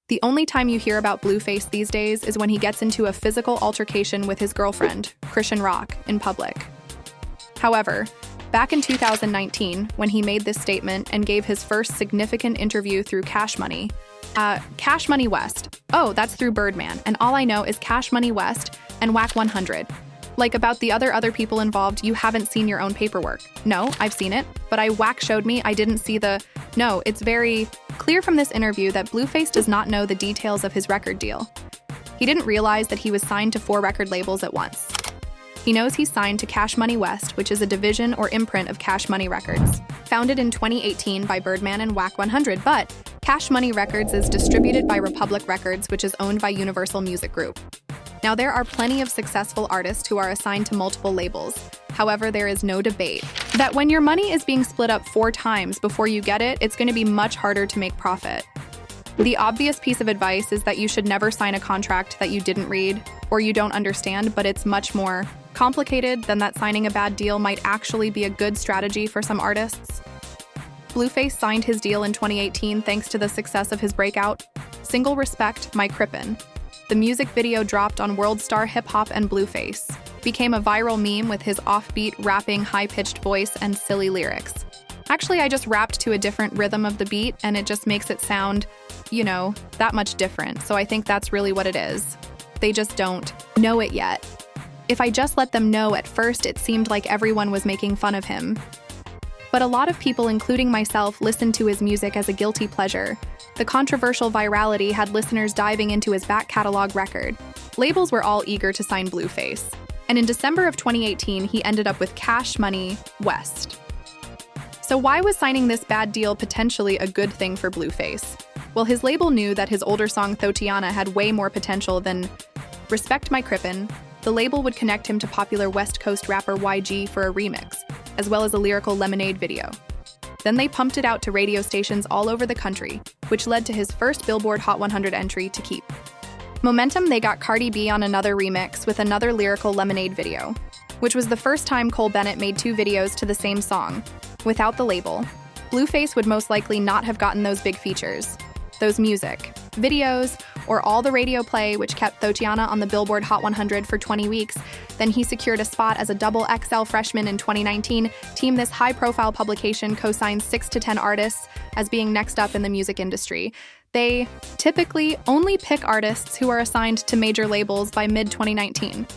The only time you hear about Blueface these days is when he gets into a physical altercation with his girlfriend, Chrisean Rock, in public. However, back in 2019, when he made this statement and gave his first significant interview through Cash Money West. Oh, that's through Birdman, and all I know is Cash Money West and Whack 100. Like about the other people involved, you haven't seen your own paperwork. No, I've seen it, but Whack showed me, I didn't see the... No, it's very clear from this interview that Blueface does not know the details of his record deal. He didn't realize that he was signed to 4 record labels at once. He knows he's signed to Cash Money West, which is a division or imprint of Cash Money Records, founded in 2018 by Birdman and Whack 100, but Cash Money Records is distributed by Republic Records, which is owned by Universal Music Group. Now, there are plenty of successful artists who are assigned to multiple labels. However, there is no debate that when your money is being split up 4 times before you get it, it's going to be much harder to make profit. The obvious piece of advice is that you should never sign a contract that you didn't read or you don't understand, but it's much more complicated than that. Signing a bad deal might actually be a good strategy for some artists. Blueface signed his deal in 2018 thanks to the success of his breakout single Respect, My Crippin'. The music video dropped on World Star Hip Hop, and Blueface became a viral meme with his offbeat, rapping, high-pitched voice and silly lyrics. Actually, I just rapped to a different rhythm of the beat, and it just makes it sound, that much different. So I think that's really what it is. They just don't know it yet. If I just let them know at first, it seemed like everyone was making fun of him. But a lot of people, including myself, listened to his music as a guilty pleasure. The controversial virality had listeners diving into his back catalog record. Labels were all eager to sign Blueface. And in December of 2018, he ended up with Cash Money West. So why was signing this bad deal potentially a good thing for Blueface? Well, his label knew that his older song Thotiana had way more potential than Respect My Crippin'. The label would connect him to popular West Coast rapper YG for a remix, as well as a lyrical Lemonade video. Then they pumped it out to radio stations all over the country, which led to his first Billboard Hot 100 entry to keep momentum. They got Cardi B on another remix with another lyrical Lemonade video, which was the first time Cole Bennett made 2 videos to the same song. Without the label, Blueface would most likely not have gotten those big features, those music videos, or all the radio play, which kept Thotiana on the Billboard Hot 100 for 20 weeks. Then he secured a spot as a double XL freshman in 2019. This high-profile publication co-signs 6 to 10 artists as being next up in the music industry. They typically only pick artists who are assigned to major labels by mid-2019.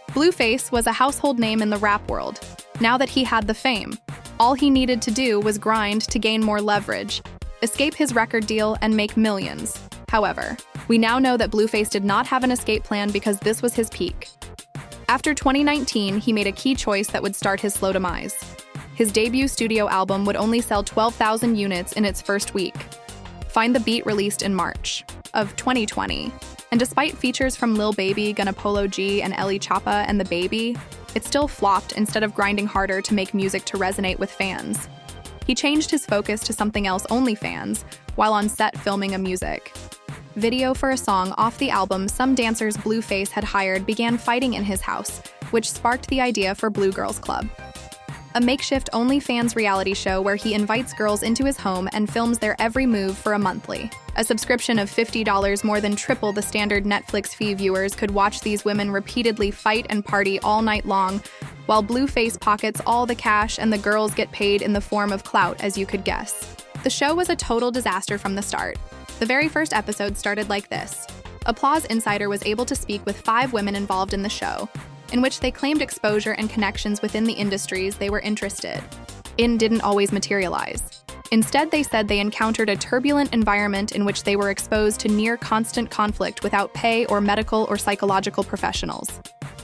Blueface was a household name in the rap world. Now that he had the fame, all he needed to do was grind to gain more leverage, escape his record deal, and make millions. However, we now know that Blueface did not have an escape plan because this was his peak. After 2019, he made a key choice that would start his slow demise. His debut studio album would only sell 12,000 units in its first week. Find the Beat released in March of 2020. And despite features from Lil Baby, Gunna Polo G, and Ellie Choppa and The Baby, it still flopped instead of grinding harder to make music to resonate with fans. He changed his focus to something else, OnlyFans, while on set filming a music video for a song off the album. Some dancers Blueface had hired began fighting in his house, which sparked the idea for Blue Girls Club, a makeshift OnlyFans reality show where he invites girls into his home and films their every move for a monthly. A subscription of $50, more than triple the standard Netflix fee. Viewers could watch these women repeatedly fight and party all night long, while Blueface pockets all the cash and the girls get paid in the form of clout, as you could guess. The show was a total disaster from the start. The very first episode started like this. Applause Insider was able to speak with 5 women involved in the show, in which they claimed exposure and connections within the industries they were interested in didn't always materialize. Instead, they said they encountered a turbulent environment in which they were exposed to near constant conflict without pay or medical or psychological professionals.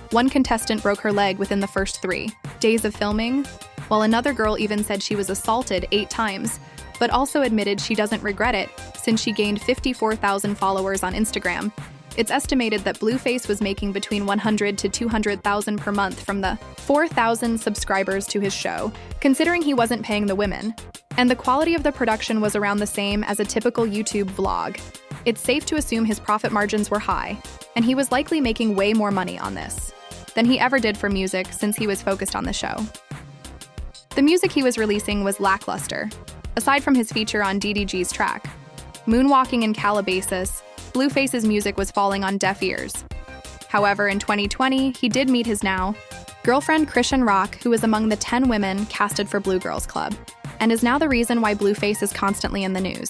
One contestant broke her leg within the first 3 days of filming, while another girl even said she was assaulted 8 times, but also admitted she doesn't regret it since she gained 54,000 followers on Instagram. It's estimated that Blueface was making between $100,000 to $200,000 per month from the 4,000 subscribers to his show, considering he wasn't paying the women. And the quality of the production was around the same as a typical YouTube vlog. It's safe to assume his profit margins were high, and he was likely making way more money on this than he ever did for music since he was focused on the show. The music he was releasing was lackluster, aside from his feature on DDG's track. moonwalking in Calabasas, Blueface's music was falling on deaf ears. However, in 2020, he did meet his now girlfriend Chrisean Rock, who is among the 10 women casted for Blue Girls Club, and is now the reason why Blueface is constantly in the news.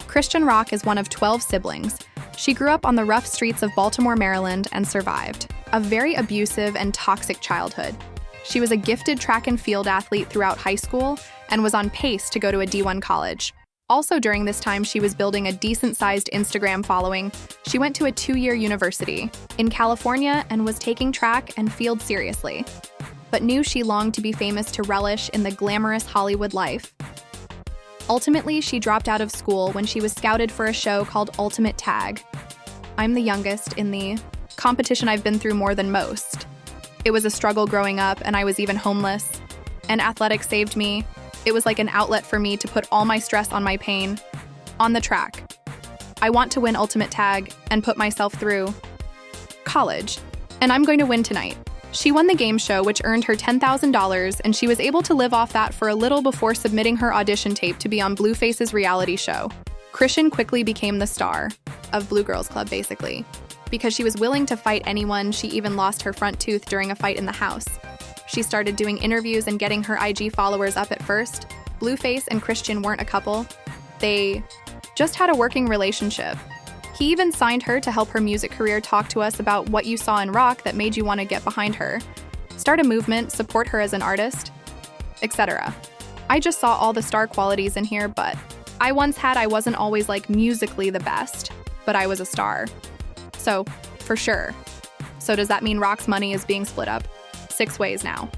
Chrisean Rock is one of 12 siblings. She grew up on the rough streets of Baltimore, Maryland, and survived a very abusive and toxic childhood. She was a gifted track and field athlete throughout high school and was on pace to go to a D1 college. Also during this time, she was building a decent-sized Instagram following. She went to a 2-year university in California and was taking track and field seriously, but knew she longed to be famous to relish in the glamorous Hollywood life. Ultimately, she dropped out of school when she was scouted for a show called Ultimate Tag. I'm the youngest in the competition. I've been through more than most. It was a struggle growing up, and I was even homeless, and athletics saved me. It was like an outlet for me to put all my stress on my pain on the track. I want to win Ultimate Tag and put myself through college, and I'm going to win tonight. She won the game show, which earned her $10,000, and she was able to live off that for a little before submitting her audition tape to be on Blueface's reality show. Chrisean quickly became the star of Blue Girls Club, basically, because she was willing to fight anyone. She even lost her front tooth during a fight in the house. She started doing interviews and getting her IG followers up at first. Blueface and Chrisean weren't a couple. They just had a working relationship. He even signed her to help her music career. Talk to us about what you saw in Rock that made you want to get behind her, start a movement, support her as an artist, etc. I just saw all the star qualities in here, but I wasn't always like musically the best, but I was a star. So, for sure. So does that mean Rock's money is being split up 6 ways now?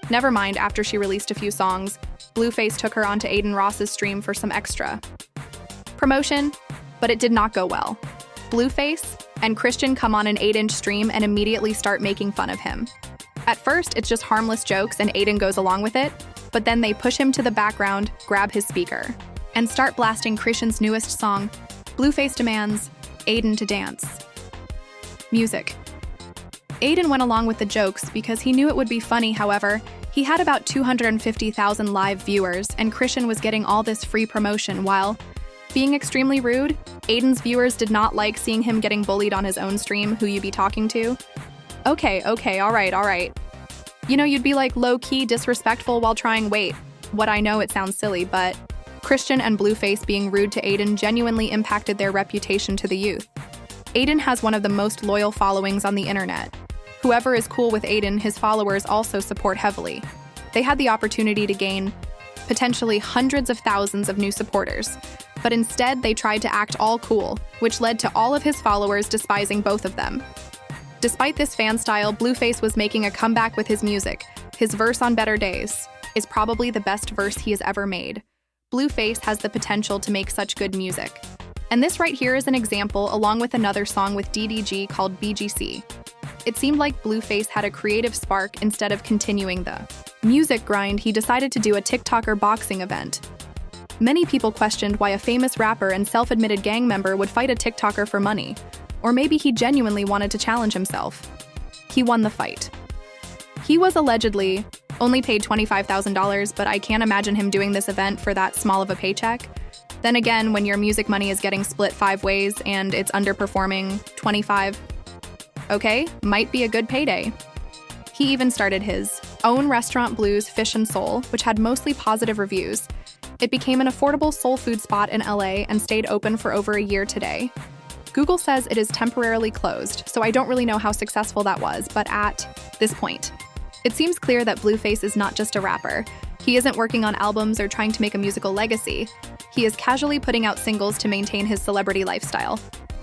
Never mind, after she released a few songs, Blueface took her onto Aiden Ross's stream for some extra promotion, but it did not go well. Blueface and Chrisean come on an 8-inch stream and immediately start making fun of him. At first, it's just harmless jokes and Aiden goes along with it, but then they push him to the background, grab his speaker, and start blasting Chrisean's newest song, Blueface demands Aiden to dance. Music. Aiden went along with the jokes because he knew it would be funny. However, he had about 250,000 live viewers, and Chrisean was getting all this free promotion while being extremely rude. Aiden's viewers did not like seeing him getting bullied on his own stream. Who you be talking to? Okay, all right. You know, you'd be like low-key disrespectful while trying. Wait, what? I know it sounds silly, but Chrisean and Blueface being rude to Aiden genuinely impacted their reputation to the youth. Aiden has one of the most loyal followings on the internet. Whoever is cool with Aiden, his followers also support heavily. They had the opportunity to gain potentially hundreds of thousands of new supporters, but instead they tried to act all cool, which led to all of his followers despising both of them. Despite this fan style, Blueface was making a comeback with his music. His verse on Better Days is probably the best verse he has ever made. Blueface has the potential to make such good music. And this right here is an example, along with another song with DDG called BGC. It seemed like Blueface had a creative spark. Instead of continuing the music grind, he decided to do a TikToker boxing event. Many people questioned why a famous rapper and self-admitted gang member would fight a TikToker for money. Or maybe he genuinely wanted to challenge himself. He won the fight. He was allegedly only paid $25,000, but I can't imagine him doing this event for that small of a paycheck. Then again, when your music money is getting split 5 ways and it's underperforming 25, okay, might be a good payday. He even started his own restaurant, Blues Fish and Soul, which had mostly positive reviews. It became an affordable soul food spot in LA and stayed open for over a year today. Google says it is temporarily closed, so I don't really know how successful that was, but at this point, it seems clear that Blueface is not just a rapper. He isn't working on albums or trying to make a musical legacy. He is casually putting out singles to maintain his celebrity lifestyle.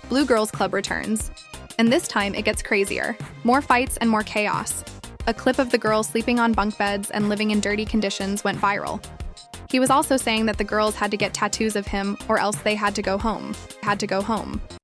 Blue Girls Club returns. And this time, it gets crazier. More fights and more chaos. A clip of the girls sleeping on bunk beds and living in dirty conditions went viral. He was also saying that the girls had to get tattoos of him or else they had to go home.